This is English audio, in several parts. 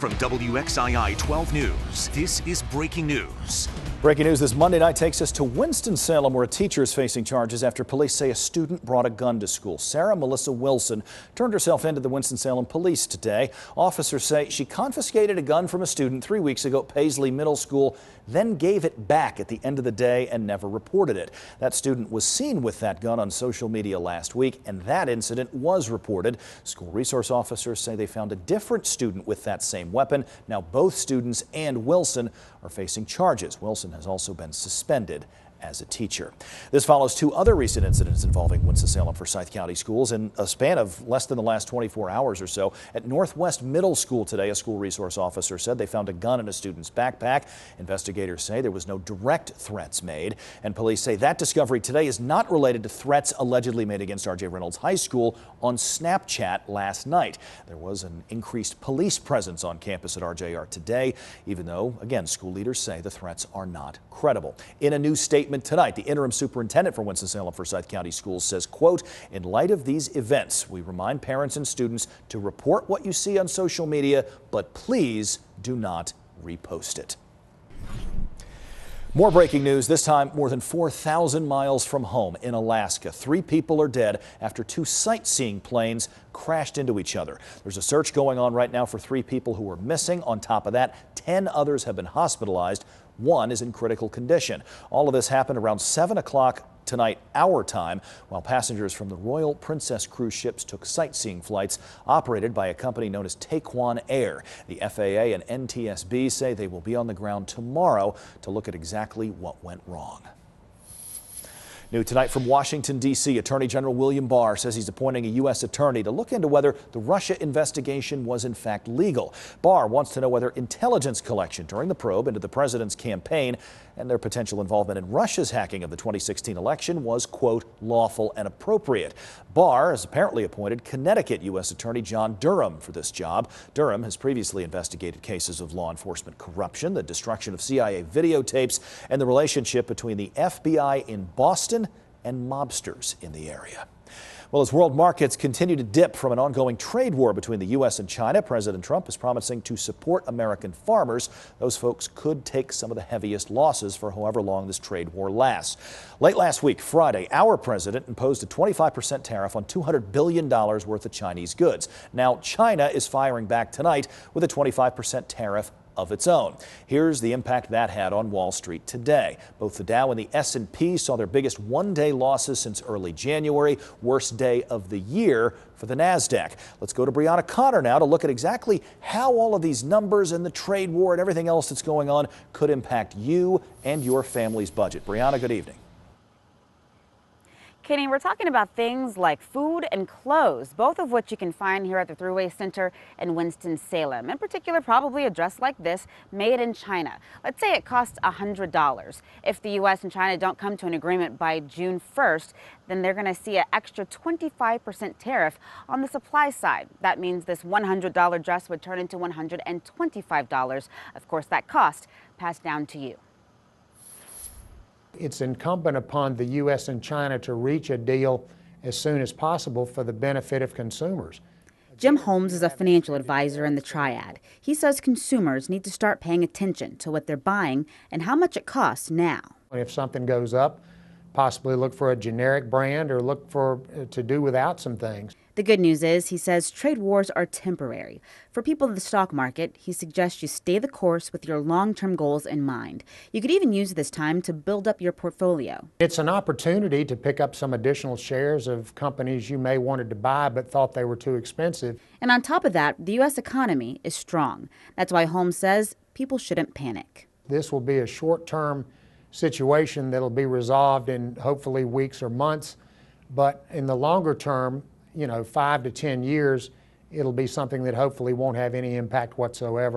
From WXII 12 News, this is breaking news. Breaking news this Monday night takes us to Winston-Salem, where a teacher is facing charges after police say a student brought a gun to school. Sarah Melissa Wilson turned herself into the Winston-Salem police today. Officers say she confiscated a gun from a student 3 weeks ago at Paisley Middle School, then gave it back at the end of the day and never reported it. That student was seen with that gun on social media last week, and that incident was reported. School resource officers say they found a different student with that same weapon. Now both students and Wilson are facing charges. Wilson has also been suspended as a teacher. This follows two other recent incidents involving Winston-Salem Forsyth County schools in a span of less than the last 24 hours or so. At Northwest Middle School today, a school resource officer said they found a gun in a student's backpack. Investigators say there was no direct threats made, and police say that discovery today is not related to threats allegedly made against R.J. Reynolds High School on Snapchat last night. There was an increased police presence on campus at RJR today, even though, again, school leaders say the threats are not credible. In a new statement tonight, the interim superintendent for Winston-Salem Forsyth County Schools says, quote, "In light of these events, we remind parents and students to report what you see on social media, but please do not repost it." More breaking news, this time more than 4,000 miles from home in Alaska. 3 people are dead after 2 sightseeing planes crashed into each other. There's a search going on right now for 3 people who are missing. On top of that, 10 others have been hospitalized. 1 is in critical condition. All of this happened around 7 o'clock tonight, our time, while passengers from the Royal Princess cruise ships took sightseeing flights operated by a company known as Taekwon Air. The FAA and NTSB say they will be on the ground tomorrow to look at exactly what went wrong. New tonight from Washington, D.C., Attorney General William Barr says he's appointing a U.S. attorney to look into whether the Russia investigation was in fact legal. Barr wants to know whether intelligence collection during the probe into the president's campaign and their potential involvement in Russia's hacking of the 2016 election was, quote, lawful and appropriate. Barr has apparently appointed Connecticut U.S. Attorney John Durham for this job. Durham has previously investigated cases of law enforcement corruption, the destruction of CIA videotapes, and the relationship between the FBI in Boston and mobsters in the area. Well, as world markets continue to dip from an ongoing trade war between the U.S. and China, President Trump is promising to support American farmers. Those folks could take some of the heaviest losses for however long this trade war lasts. Late last week, Friday, our president imposed a 25% tariff on $200 billion worth of Chinese goods. Now, China is firing back tonight with a 25% tariff of its own. Here's the impact that had on Wall Street today. Both the Dow and the S&P saw their biggest one-day losses since early January, worst day of the year for the NASDAQ. Let's go to Brianna Connor now to look at exactly how all of these numbers and the trade war and everything else that's going on could impact you and your family's budget. Brianna, good evening. Kenny, we're talking about things like food and clothes, both of which you can find here at the Thruway Center in Winston-Salem. In particular, probably a dress like this made in China. Let's say it costs $100. If the U.S. and China don't come to an agreement by June 1st, then they're going to see an extra 25% tariff on the supply side. That means this $100 dress would turn into $125. Of course, that cost passed down to you. It's incumbent upon the U.S. and China to reach a deal as soon as possible for the benefit of consumers. Jim Holmes is a financial advisor in the Triad. He says consumers need to start paying attention to what they're buying and how much it costs now. If something goes up, possibly look for a generic brand or look for to do without some things. The good news is, he says, trade wars are temporary. For people in the stock market, he suggests you stay the course with your long-term goals in mind. You could even use this time to build up your portfolio. It's an opportunity to pick up some additional shares of companies you may wanted to buy but thought they were too expensive. And on top of that, the U.S. economy is strong. That's why Holmes says people shouldn't panic. This will be a short-term situation that'll be resolved in hopefully weeks or months, but in the longer term, 5 to 10 years, it'll be something that hopefully won't have any impact whatsoever.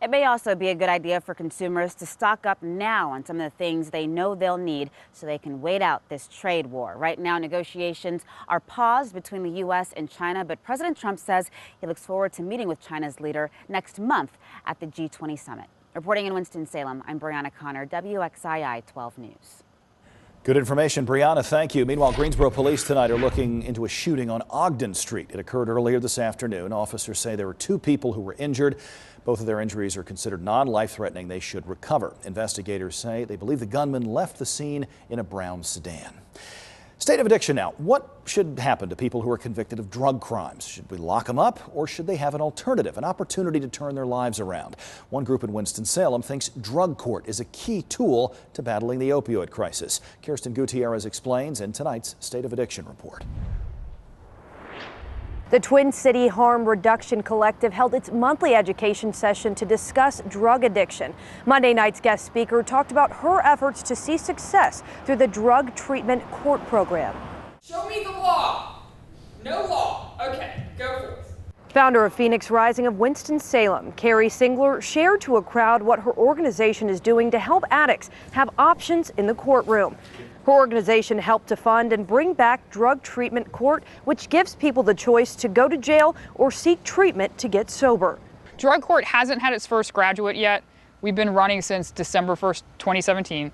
It may also be a good idea for consumers to stock up now on some of the things they know they'll need so they can wait out this trade war. Right now, negotiations are paused between the U.S. and China, but President Trump says he looks forward to meeting with China's leader next month at the G20 summit. Reporting in Winston-Salem, I'm Brianna Connor, WXII 12 News. Good information, Brianna. Thank you. Meanwhile, Greensboro police tonight are looking into a shooting on Ogden Street. It occurred earlier this afternoon. Officers say there were 2 people who were injured. Both of their injuries are considered non-life-threatening. They should recover. Investigators say they believe the gunman left the scene in a brown sedan. State of addiction now. What should happen to people who are convicted of drug crimes? Should we lock them up, or should they have an alternative, an opportunity to turn their lives around? One group in Winston-Salem thinks drug court is a key tool to battling the opioid crisis. Kirsten Gutierrez explains in tonight's State of Addiction report. The Twin City Harm Reduction Collective held its monthly education session to discuss drug addiction. Monday night's guest speaker talked about her efforts to see success through the drug treatment court program. Show me the law. No law. Okay, go forth. Founder of Phoenix Rising of Winston-Salem, Carrie Singler, shared to a crowd what her organization is doing to help addicts have options in the courtroom. Her organization helped to fund and bring back Drug Treatment Court, which gives people the choice to go to jail or seek treatment to get sober. Drug court hasn't had its first graduate yet. We've been running since December 1st, 2017.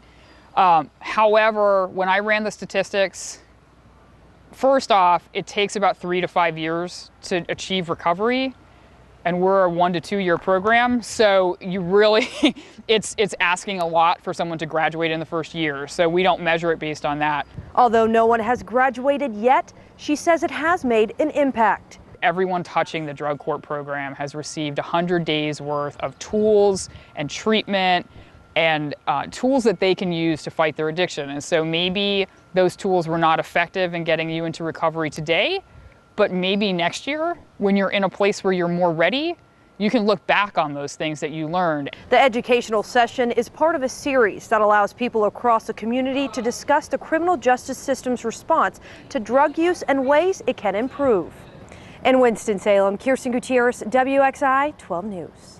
However, when I ran the statistics, first off, it takes about 3 to 5 years to achieve recovery. And we're a 1 to 2 year program, so you really, it's asking a lot for someone to graduate in the first year, so we don't measure it based on that. Although no one has graduated yet, she says it has made an impact. Everyone touching the drug court program has received 100 days worth of tools and treatment and tools that they can use to fight their addiction. And so maybe those tools were not effective in getting you into recovery today, but maybe next year, when you're in a place where you're more ready, you can look back on those things that you learned. The educational session is part of a series that allows people across the community to discuss the criminal justice system's response to drug use and ways it can improve. In Winston-Salem, Kirsten Gutierrez, WXII 12 News.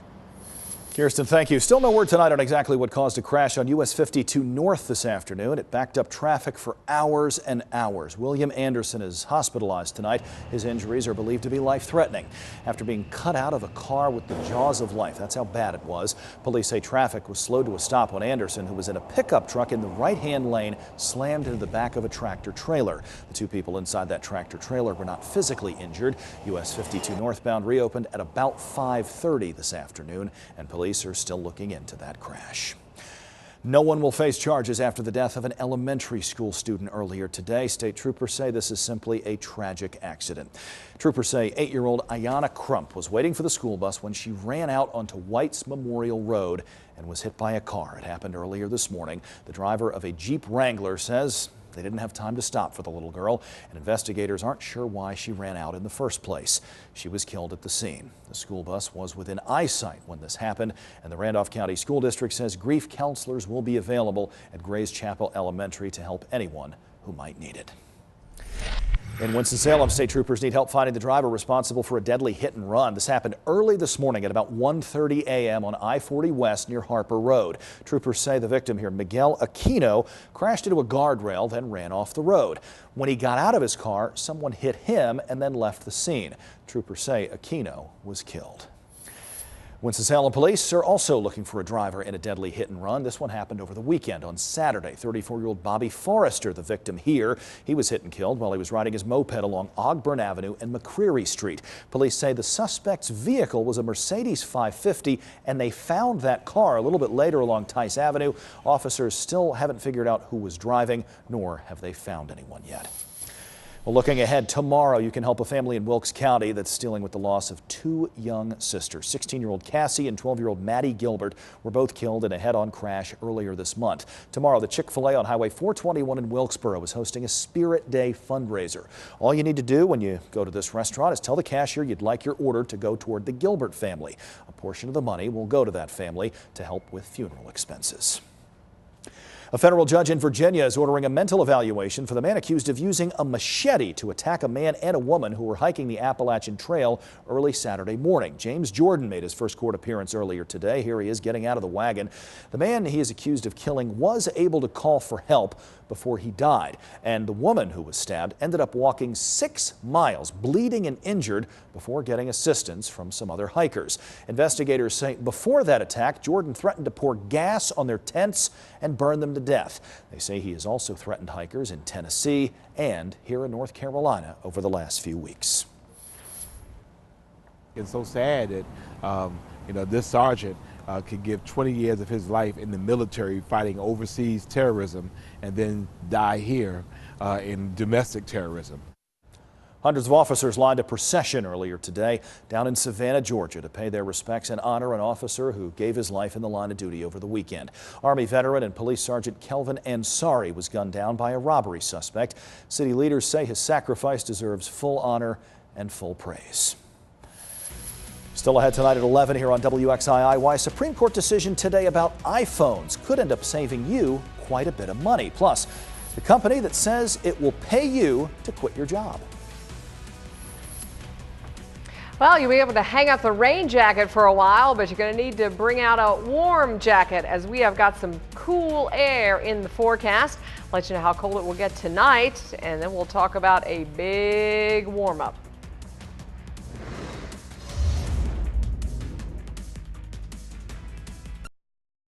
Kirsten, thank you. Still no word tonight on exactly what caused a crash on US 52 North this afternoon. It backed up traffic for hours and hours. William Anderson is hospitalized tonight. His injuries are believed to be life-threatening after being cut out of a car with the jaws of life. That's how bad it was. Police say traffic was slowed to a stop when Anderson, who was in a pickup truck in the right-hand lane, slammed into the back of a tractor trailer. The 2 people inside that tractor trailer were not physically injured. US 52 northbound reopened at about 5:30 this afternoon, and police are still looking into that crash. No one will face charges after the death of an elementary school student earlier today. State troopers say this is simply a tragic accident. Troopers say 8-year-old Ayanna Crump was waiting for the school bus when she ran out onto White's Memorial Road and was hit by a car. It happened earlier this morning. The driver of a Jeep Wrangler says they didn't have time to stop for the little girl, and investigators aren't sure why she ran out in the first place. She was killed at the scene. The school bus was within eyesight when this happened, and the Randolph County School District says grief counselors will be available at Grays Chapel Elementary to help anyone who might need it. In Winston-Salem, state troopers need help finding the driver responsible for a deadly hit and run. This happened early this morning at about 1:30 a.m. on I-40 West near Harper Road. Troopers say the victim here, Miguel Aquino, crashed into a guardrail, then ran off the road. When he got out of his car, someone hit him and then left the scene. Troopers say Aquino was killed. Winston-Salem police are also looking for a driver in a deadly hit and run. This one happened over the weekend on Saturday. 34-year-old Bobby Forrester, the victim here. He was hit and killed while he was riding his moped along Ogburn Avenue and McCreary Street. Police say the suspect's vehicle was a Mercedes 550, and they found that car a little bit later along Tice Avenue. Officers still haven't figured out who was driving, nor have they found anyone yet. Well, looking ahead, tomorrow you can help a family in Wilkes County that's dealing with the loss of 2 young sisters. 16-year-old Cassie and 12-year-old Maddie Gilbert were both killed in a head-on crash earlier this month. Tomorrow, the Chick-fil-A on Highway 421 in Wilkesboro is hosting a Spirit Day fundraiser. All you need to do when you go to this restaurant is tell the cashier you'd like your order to go toward the Gilbert family. A portion of the money will go to that family to help with funeral expenses. A federal judge in Virginia is ordering a mental evaluation for the man accused of using a machete to attack a man and a woman who were hiking the Appalachian Trail early Saturday morning. James Jordan made his first court appearance earlier today. Here he is getting out of the wagon. The man he is accused of killing was able to call for help, before he died. And the woman who was stabbed ended up walking 6 miles, bleeding and injured, before getting assistance from some other hikers. Investigators say before that attack, Jordan threatened to pour gas on their tents and burn them to death. They say he has also threatened hikers in Tennessee and here in North Carolina over the last few weeks. It's so sad that this sergeant could give 20 years of his life in the military fighting overseas terrorism and then die here in domestic terrorism. Hundreds of officers lined a procession earlier today down in Savannah, Georgia, to pay their respects and honor an officer who gave his life in the line of duty over the weekend. Army veteran and Police Sergeant Kelvin Ansari was gunned down by a robbery suspect. City leaders say his sacrifice deserves full honor and full praise. Still ahead tonight at 11 here on WXII, why a Supreme Court decision today about iPhones could end up saving you quite a bit of money. Plus, the company that says it will pay you to quit your job. Well, you'll be able to hang up the rain jacket for a while, but you're going to need to bring out a warm jacket as we have got some cool air in the forecast. Let you know how cold it will get tonight, and then we'll talk about a big warm-up.